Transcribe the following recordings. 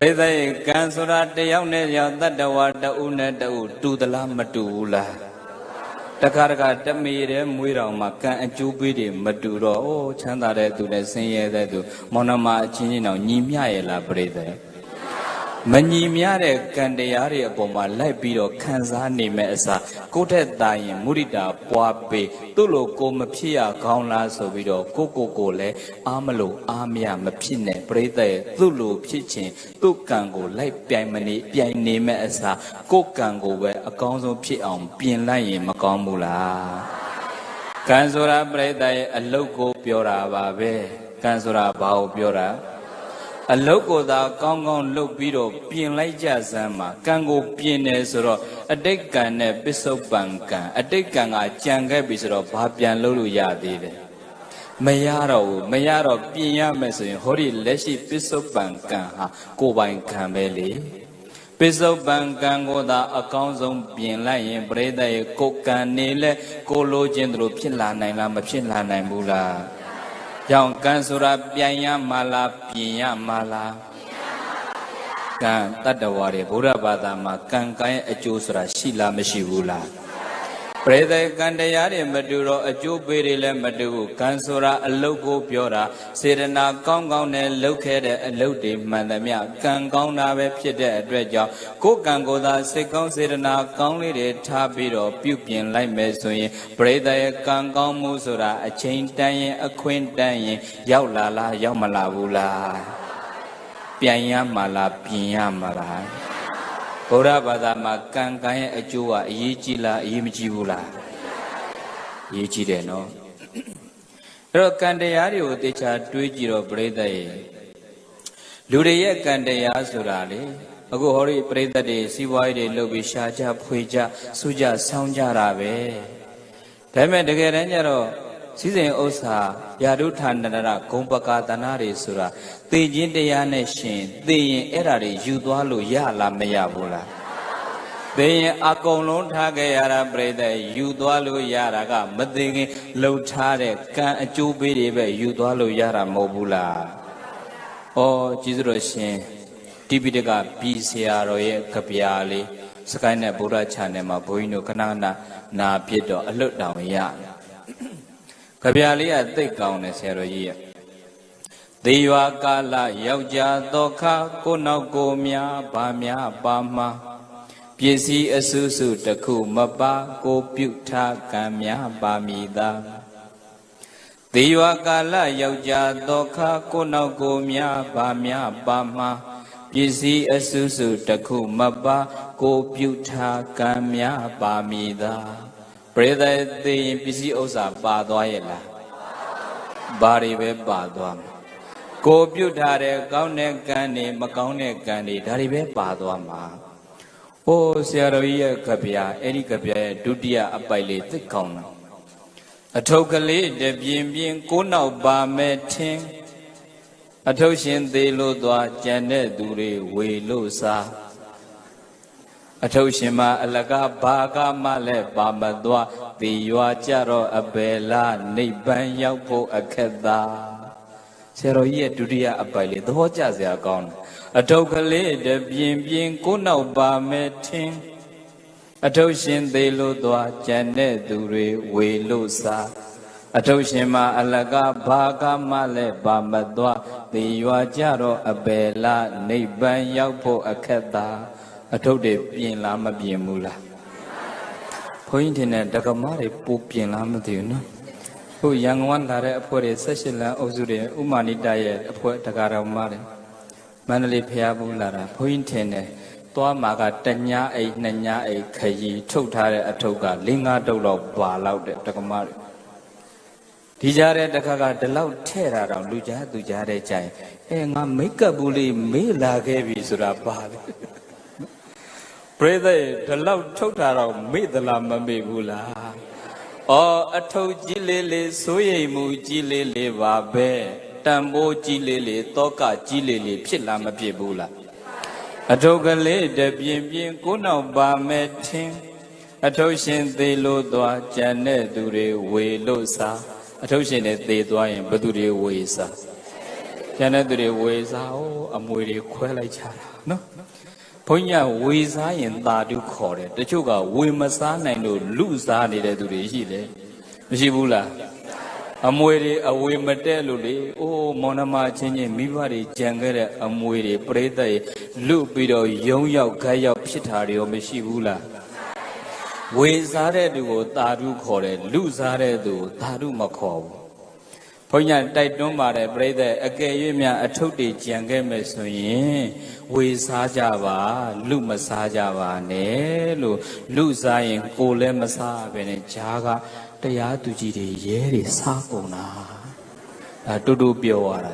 ဘယ်သိကံဆိုတာတယောက်နဲ့ယောက်တတ္တဝါတဦးနဲ့တဦးတူသလားမတူဘူးလားတခါတခါတမေတဲ့မွေးတော်မှာကံအကျိုးပေးတယ်မတူတော့အိုးချမ်းသာတဲ့သူနဲ့ဆင်းရဲတဲ့သူမောင်နှမအချင်းချင်းတော့ညီမျှရဲ့လားပြိတ္တမညီမျှတဲ့ကံတရားတွေအပေါ်မှာလိုက်ပြီးတော့ခံစားနေမဲ့အစားကိုယ့်ထက်သာရင်မုဒိတာပွားပေးသူ့လိုကိုမဖြစ်ရကောင်းလားဆိုပြီးတော့ကိုလည်းအားမလို့အားမရမဖြစ်နဲ့ပြိတ္တရဲ့သူ့လိုဖြစ်ခြင်းသူ့ကံကိုလိုက်ပြိုင်နေမဲ့အစားကိုယ့်ကံကိုပဲအကောင်းဆုံးဖြစ်အောင်ပြင်လိုက်ရင်မကောင်းဘူးလားကံဆိုတာပြိတ္တရဲ့အလုတ်ကိုပြောတာပါပဲကံဆိုတာဘာကိုပြောတာအလုတ်ကိုသာကောင်းကောင်းလုပ်ပြီးတော့ပြင်လိုက်ကြစမ်းမှာကံကိုပြင်တယ်ဆိုတော့အတိတ်ကံနဲ့ပစ္စုပန်ကံအတိတ်ကံကကြံခဲ့ပြီဆိုတော့ဘာပြန်လုပ်လို့ရသေးတယ်မရတော့ဘူးမရတော့ပြင်ရမယ်ဆိုရင်ဟောဒီလက်ရှိပစ္စုပန်ကံဟာကိုယ်ပိုင်ကံပဲလေပစ္စုပန်ကံကိုသာအကောင်းဆုံးပြင်လိုက်ရင်ပရိသတ်ရဲ့ကိုယ်ကံနေလဲကိုလိုချင်သလိုဖြစ်လာနိုင်လားမဖြစ်လာနိုင်ဘူးလားကြောင့်ကံဆိုတာပြန်ရမှာလားပြင်ရမှာလားကံတတ္တဝါတွေဗုဒ္ဓဘာသာမှာကံကံရဲ့အကျိုးဆိုတာရှိလားမရှိဘူးလားပရိသေကံတရားတွေမတူတော့အကျိုးပေးတွေလည်းမတူဘူးကံဆိုတာအလုတ်ကိုပြောတာစေတနာကောင်းကောင်းနဲ့လုပ်ခဲ့တဲ့အလုတ်တွေမှန်သမျှကံကောင်းတာပဲဖြစ်တဲ့အတွက်ကြောင့်ကိုယ်ကံကိုယ်သာစိတ်ကောင်းစေတနာကောင်းလေးတွေထားပြီးတော့ပြုပြင်လိုက်မယ်ဆိုရင်ပရိသေကံကောင်းမှုဆိုတာအချိန်တန်ရင်အခွင့်တန်ရင်ရောက်လာလားရောက်မလာဘူးလားပြန်ရမှာလားပြင်ရမှာလားဗုဒ္ဓဘာသာမှာကံကံရဲ့အကျိုးကအရေးကြီးလားအရေးမကြီးဘူးလားအရေးကြီးတယ်နော်အဲ့တော့ကံတရားတွေကိုသေချာတွေးကြည့်တော့ပြိဿရဲ့လူတွေရဲ့ကံတရားဆိုတာလေအခုဟောဒီပြိဿတွေစီးပွားရေးတွေလုပ်ပြီးရှားကြဖွေကြစုကြဆောင်းကြတာပဲဒါပေမဲ့တကယ်တမ်းကျတော့စည်းစိမ်ဥစ္စာယာတုဌာနတရဂုံပကာတနာတွေဆိုတာသိခြင်းတရားနဲ့ရှင်သိရင်အဲ့ဒါတွေယူသွားလို့ရလားမရဘူးလားသိရင်အကုန်လုံးထားခဲ့ရတာပြိတ္တယူသွားလို့ရတာကမသိခင်လှုပ်ထားတဲ့ကံအကျိုးပေးတွေပဲယူသွားလို့ရတာမဟုတ်ဘူးလားဩကျေးဇူးတော်ရှင်တိပိဋကပြည်ဆရာတော်ရဲ့ကဗျာလေးစကိုင်းနဲ့ဗုဒ္ဓချာနယ်မှာဘုန်းကြီးတို့ခဏနာပြစ်တော့အလွတ်တောင်ရကဗျာလေးကသိကောင်းတယ်ဆရာတော်ကြီးရဲ့သေရွာကာလယောက်ျားသောခါကိုနောက်ကိုများဗာများပါမှာပစ္စည်းအစုစုတစ်ခုမပါကိုပြုထားကံများပါမိသာသေရွာကာလယောက်ျားသောခါကိုနောက်ကိုများဗာများပါမှာပစ္စည်းအစုစုတစ်ခုမပါကိုပြုထားကံများပါမိသာပရိသတ်သိရင်ပစ္စည်းဥစ္စာပါသွားရဲ့လားဘာတွေပဲပါသွားမှာကိုပြုတ်ထားတဲ့ကောင်းတဲ့ကံတွေမကောင်းတဲ့ကံတွေဒါတွေပဲပါသွားမှာဟိုဆရာတော်ကြီးရဲ့ကဗျာအဲ့ဒီကဗျာရဲ့ဒုတိယအပိုက်လေးသိကောင်းတာအထုပ်ကလေးတပြင်းပြင်းကိုနောက်ပါမဲ့ထင်းအထုပ်ရှင်သေးလို့သွားကြံတဲ့သူတွေဝေလို့စားအထုပ်ရှင်မအလကားဘာကမှလည်းပါမသွားသေရွာကြတော့အဘယ်လားနိဗ္ဗာန်ရောက်ဖို့အခက်သာဆရာတော်ကြီးရဲ့ဒုတိယအပိုက်လေးသဘောကျစရာကောင်းတယ်အထုပ်ကလေးတပြင်းပြင်းကိုနောက်ပါမဲ့ထင်းအထုပ်ရှင်သေးလို့သွားကြံတဲ့သူတွေဝေလို့စားအထုပ်ရှင်မအလကားဘာကမှလည်းပါမသွားသေရွာကြတော့အဘယ်လားနိဗ္ဗာန်ရောက်ဖို့အခက်သာအထုပ်တွေပြင်လားမပြင်ဘူးလားဘုန်းကြီးတင်တဲ့ဒကမတွေပူပြင်လားမသိဘူးနော်ခုရန်ကုန်ကလာတဲ့အဖွဲ့တွေ18လမ်းအုပ်စုတွေဥမာနိတရဲ့အဖွဲ့ဒကာတော်မတွေမန္တလေးဖျားဘူးလာတာဘုန်းကြီးတင်တယ်သွားမှာကတညာအိတ်နှစ်ညာအိတ်ခရီးထုတ်ထားတဲ့အထုပ်က4-5တုပ်လောက်ပါလောက်တဲ့ဒကမတွေဒီကြားတဲ့တခါကဒီလောက်ထဲ့တာတော့လူကြားသူကြားတဲ့ကြိုင်ငါမိတ်ကပ်ဘူးလေးမေးလာခဲ့ပြီဆိုတာပါလေပရိသတ်ဒီလောက်ထုတ်တာတော့မေ့သလားမမေ့ဘူးလားအထုပ်ကြီးလေးလေးစိုးရိမ်မှုကြီးလေးလေးပါပဲတန်ဖိုးကြီးလေးလေးတောကကြီးလေးလေးဖြစ်လားမဖြစ်ဘူးလားအထုပ်ကလေးတပြင်းပြင်းကိုနောက်ပါမဲ့ထင်းအထုပ်ရှင်သေးလို့သွားကြံတဲ့သူတွေဝေလို့စားအထုပ်ရှင်နဲ့သေသွားရင်ဘယ်သူတွေဝေစား ကျန်တဲ့သူတွေဝေစားအမွေတွေခွဲလိုက်ကြတာနော်ဘုန်းကြီးကဝေစားရင်သာဓုခေါ်တယ်တချို့ကဝေမစားနိုင်လို့လူစားနေတဲ့သူတွေရှိတယ်မရှိဘူးလားအမွေတွေအဝေမတက်လို့လေအိုးမောင်နှမချင်းချင်းမိဘတွေကြံခဲ့တဲ့အမွေတွေပြိတ္တရေလူပြီးတော့ယုံရောက်ခက်ရောက်ဖြစ်တာတွေရောမရှိဘူးလားဝေစားတဲ့သူကိုသာဓုခေါ်တယ်လူစားတဲ့သူကိုသာဓုမခေါ်ဘူးဘုန်းကြီးတိုက်တွန်းပါတယ်ပြိတ္တအကယ်၍များအထုပ်တွေကြံခဲ့မယ်ဆိုရင်ဝေစားကြပါလူမစားကြပါနဲ့လို့လူစားရင်ကိုယ်လည်းမစားပဲနဲ့ဂျားကတရားသူကြီးတွေရဲတွေစားကုန်တာတူတူပြောရတာ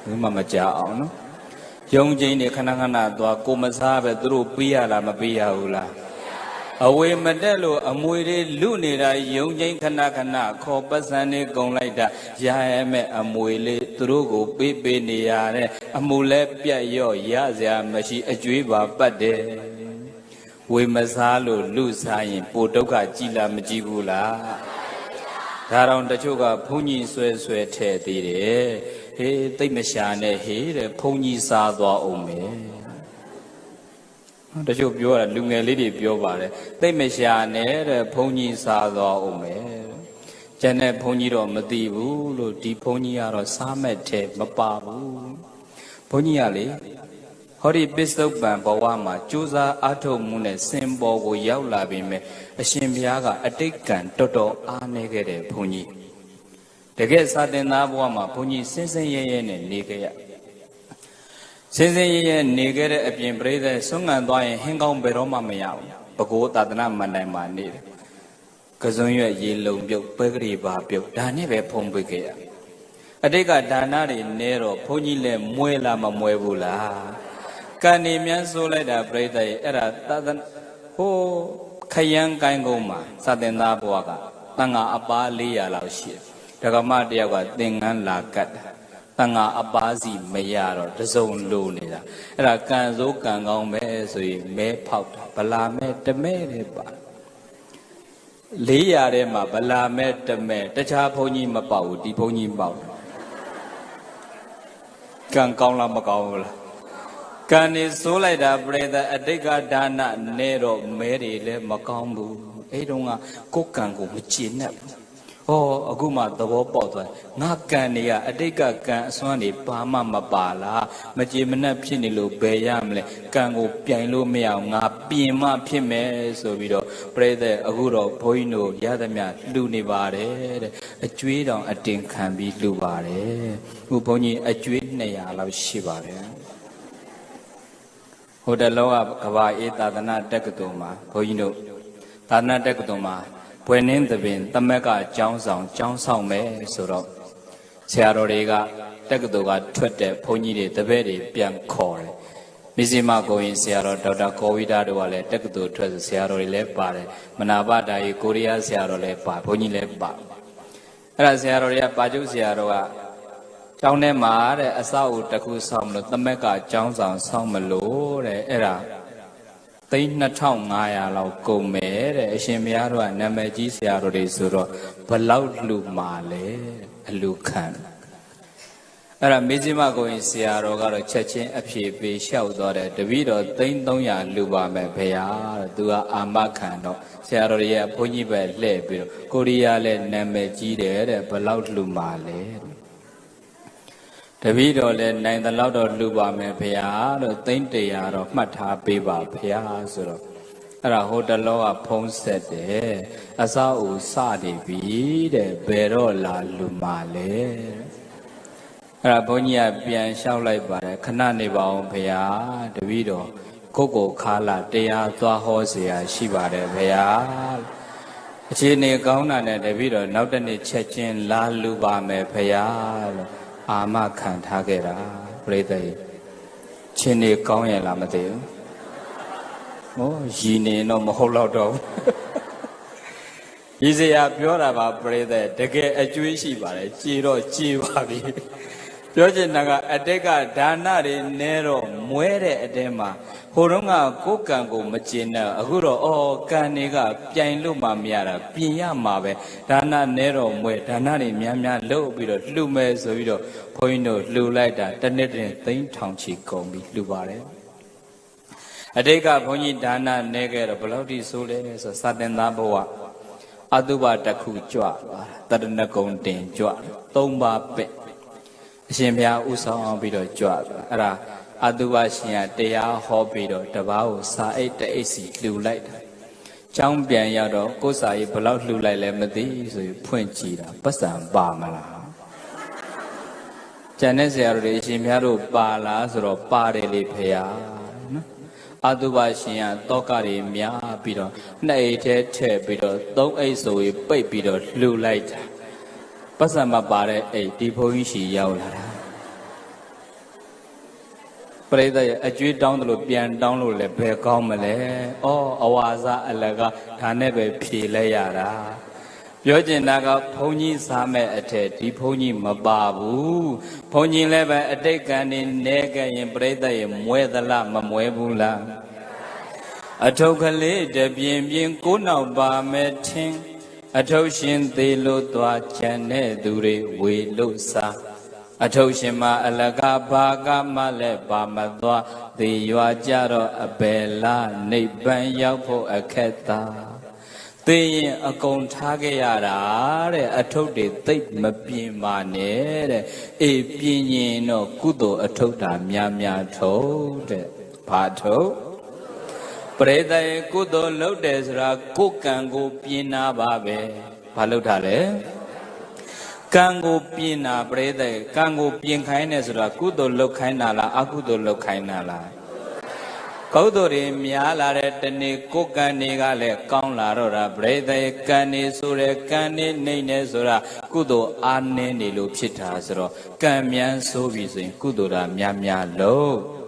လူမမကြောက်အောင်နော်ယုံကြည်နေခဏခဏသွားကိုမစားပဲသူတို့ပေးရလားမပေးရဘူးလားအဝေမတက်လို့အမွေတွေလူနေတာယုံကြည်ခဏခဏခေါ်ပတ်စံနေကုန်လိုက်တာရရမဲ့အမွေလေးသူတို့ကိုပေးနေရတဲ့အမှုလဲပြတ်ရော့ရစရာမရှိအကျွေးပါပတ်တယ်ဝေမစားလို့လူစားရင်ပိုဒုက္ခကြည်လားမကြည်ဘူးလားဒါတော့တချို့ကဘုန်းကြီးဆွဲထဲ့သေးတယ်ဟေးသိမ့်မရှာနဲ့ဟေးတဲ့ဘုန်းကြီးစားသွားအောင်မယ်တချို့ပြောတာလူငယ်လေးတွေပြောပါတယ်သိမ့်မရှာနဲ့တဲ့ဘုန်းကြီးစားသွားအောင်မယ်ကျန်တဲ့ဘုန်းကြီးတော့မသိဘူးလို့ဒီဘုန်းကြီးကတော့စားမဲ့ထဲမပါဘူးဘုန်းကြီးကလေဟောဒီပစ္စုပန်ဘဝမှာကြိုးစားအားထုတ်မှုနဲ့စင်ပေါ်ကိုရောက်လာပြီမဲ့အရှင်ဘုရားကအတိတ်ကံတော်တော်အားနေခဲ့တဲ့ဘုန်းကြီးတကယ်စာသင်သားဘဝမှာဘုန်းကြီးစင်စင်ရဲရဲနဲ့နေခဲ့ရစင်စင်ရဲရဲနေခဲ့တဲ့အပြင်ပြိဿဆွမ်းငံသွားရင်ဟင်းကောင်းဘယ်တော့မှမရဘူးပဲခူးသာသနာမန္တန်မှာနေတယ်ကစွန်းရွက်ရေလုံပြုတ်ပဲကလေးပါပြုတ်ဒါနဲ့ပဲဖုံးပေးခဲ့ရအတိတ်ကဒါနတွေနဲတော့ဘုန်းကြီးလည်းမွဲလားမမွဲဘူးလားကံနေမြန်းဆိုးလိုက်တာပြိဿရဲ့အဲ့ဒါသာသနာဟိုခယန်းကိုင်းကုန်းမှာစာသင်သားဘဝကတန်ဃာအပါ400လောက်ရှိတယ်ဒကမတယောက်ကသင်္ကန်းလာကတ်တာတန်ဃာအပါစီမရတော့တစုံလိုနေတာအဲ့ဒါကံစိုးကံကောင်းပဲဆိုရင်မဲဖောက်တာဗလာမဲတမဲတဲ့ပါ400ထဲမှာဗလာမဲတမဲတခြားဘုန်းကြီးမပေါဘူးဒီဘုန်းကြီးပေါကံကောင်းလားမကောင်းဘူးလားကံနေစိုးလိုက်တာပြိဿအတိတ်ကဒါနနဲ့တော့မဲတွေလည်းမကောင်းဘူးအဲ့တုန်းကကိုယ်ကံကိုမကျေနပ်ဘူးဟောအခုမှသဘောပေါက်သွားငါကံနေရအတိတ်ကကံအစွမ်းတွေဘာမှမပါလားမကျေမနပ်ဖြစ်နေလို့ဘယ်ရမလဲကံကိုပြိုင်လို့မရအောင်ငါပြင်မှဖြစ်မယ်ဆိုပြီးတော့ပြိဿအခုတော့ဘုန်းကြီးတို့ရသမျှလှူနေပါတယ်တဲ့အကျွေးတောင်အတင်ခံပြီးလှူပါတယ်အခုဘုန်းကြီးအကျွေး200လောက်ရှိပါတယ်ဟိုတလောကကဘာအေးသာသနာတက္ကသိုလ်မှာဘုန်းကြီးတို့သာသနာတက္ကသိုလ်မှာဘွယ်နှင်းသဘင်သမက်ကကျောင်းဆောင်မယ်ဆိုတော့ဆရာတော်တွေကတက္ကသိုလ်ကထွက်တဲ့ဘုန်းကြီးတွေတပည့်တွေပြန်ခေါ်တယ်မြစီမကိုရင်ဆရာတော်ဒေါက်တာကောဝိဒတို့ကလည်းတက္ကသိုလ်ထွက်ဆရာတော်တွေလည်းပါတယ်မနာပဒါရီကိုရီးယားဆရာတော်လည်းပါဘုန်းကြီးလည်းပါအဲ့ဒါဆရာတော်တွေကပါကျုပ်ဆရာတော်ကကျောင်းထဲမှာတဲ့အဆောက်အဦတစ်ခုဆောက်မလို့သမက်ကကျောင်းဆောင်မလို့တဲ့အဲ့ဒါသိန်း2500လောက်ကုန်မယ်တဲ့အရှင်ဘုရားတို့ကနာမည်ကြီးဆရာတော်တွေဆိုတော့ဘလောက်လှူမှာလဲအလူခံအဲ့ဒါမေဇိမကိုရင်ဆရာတော်ကတော့ချက်ချင်းအဖြေပေးလျှောက်သွားတယ်တပည့်တော်သိန်း300လှူပါမယ်ဘုရားတဲ့သူကအာမခံတော့ဆရာတော်ရဲ့ဘုန်းကြီးပဲလှည့်ပြီးတော့ကိုရီးယားလည်းနာမည်ကြီးတယ်တဲ့ဘလောက်လှူမှာလဲတပည့်တော်လည်းနိုင်တဲ့လောက်တော့လှူပါမယ်ဘုရားလို့သိန်း100တော့မှတ်ထားပေးပါဘုရားဆိုတော့အဲ့ဒါဟိုတလောကဖုံးဆက်တယ်အစောအဦစနေပြီတဲ့ဘယ်တော့လာလှူမှာလဲအဲ့ဒါဘုန်းကြီးကပြန်လျှောက်လိုက်ပါတယ်ခဏနေပါအောင်ဘုရားတပည့်တော်ကိုခါလာတရားသွားဟောเสียရှိပါတယ်ဘုရားအခြေအနေကောင်းတာနဲ့တပည့်တော်နောက်တစ်နေ့ချက်ချင်းလာလှူပါမယ်ဘုရားလို့အာမခံထားခဲ့တာပြိဿရေချင်းနေကောင်းရဲ့လားမသိဘူးဟောရည်နေတော့မဟုတ်တော့တော့ရည်စရာပြောတာပါပြိဿတကယ်အကျွေးရှိပါတယ်ကြည်တော့ကြည်ပါပြီပြောချင်တာကအတိတ်ကဒါနတွေနဲတော့မ မွဲတဲ့အတဲမှာဟိုတုန်းကကိုယ်ကံကိုမကျင်တဲ့အခုတော့အော်ကံတွေကပြိုင်လို့မှမရတာပြင်ရမှာပဲဒါနနဲ့တော့မွဲဒါနတွေများများလုပ်ပြီးတော့လှူမယ်ဆိုပြီးတော့ဘုန်းကြီးတို့လှူလိုက်တာတစ်နှစ်တင်သိန်းထောင်ချီကုန်ပြီးလှူပါတယ်အတိတ်ကဘုန်းကြီးဒါနနဲ့ခဲ့တော့ဘယ်လောက်ထိဆိုးလဲဆိုစာတင်သားဘဝအတုပတစ်ခုကြွတရဏဂုံတင်ကြွ3ပါးပဲ့အရှင်ဘုရားဥဆောင်အောင်ပြီးတော့ကြွအဲ့ဒါအတုပရှင်ကတရားဟောပြီးတော့တပားကိုစာအိတ်တအိတ်စီလှူလိုက်တာကျောင်းပြန်ရောက်တော့ကိုယ်စာရေးဘယ်လောက်လှူလိုက်လဲမသိဆိုပြီးဖွင့်ကြည့်တာပတ်စံပါမလားကျန်တဲ့ဆရာတို့တွေအရှင်ဘုရားတို့ပါလားဆိုတော့ပါတယ်လေဖေဟာနော်အတုပရှင်ကတောကတွေများပြီးတော့2အိတ်ထဲထည့်ပြီးတော့3အိတ်ဆိုပြီးပိတ်ပြီးတော့လှူလိုက်တာပတ်စံမပါတဲ့အိတ်ဒီဘုန်းကြီးရှိရောက်လာတာပရိသတ်ရဲ့အကျွေးတောင်းတယ်လို့ပြန်တောင်းလို့လည်းဘယ်ကောင်းမလဲ။အော်အဝါစားအလကဒါနဲ့ပဲဖြေလဲရတာ။ပြောကျင်တာကဘုန်းကြီးစားမဲ့အထက်ဒီဘုန်းကြီးမပါဘူး။ဘုန်းကြီးလည်းပဲအတိတ်ကံနေနေခဲ့ရင်ပရိသတ်ရဲ့မွဲသလားမမွဲဘူးလား။အထုပ်ကလေးတပြင်းပြင်းကိုနောက်ပါမဲ့ထင်းအထုပ်ရှင်သေးလို့သွားချန်တဲ့သူတွေဝေလို့စားအထုပ်ရှင်မအလကဘာကမှလည်းပါမသွားသေရွာကြတော့အဘယ်လားနိဗ္ဗာန်ရောက်ဖို့အခက်သာသိရင်အကုန်ထားခဲ့ရတာတဲ့အထုပ်တွေသိပ်မပြင်းပါနဲ့တဲ့အေးပြင်းရင်တော့ကုသိုလ်အထုပ်တာများများထုတ်တဲ့ဘာထုတ်ပရိသတ်ရဲ့ကုသိုလ်လုပ်တယ်ဆိုတာကိုယ်ကံကိုပြင်းနာပါပဲဘာလုပ်တာလဲကံကိုပြင်းတာပရိသတ်ကံကိုပြင်းခိုင်းတယ်ဆိုတာကုသိုလ်လုပ်ခိုင်းတာလားအကုသိုလ်လုပ်ခိုင်းတာလားကုသိုလ်တွေများလာတဲ့တနေ့ကိုယ်ကံတွေကလည်းကောင်းလာတော့တာပရိသတ်ကံနေဆိုတဲ့ကံနေနေနေဆိုတာကုသိုလ်အားနည်းနေလို့ဖြစ်တာဆိုတော့ကံမြန်ဆိုပြီးဆိုရင်ကုသိုလ်တာများများလုပ်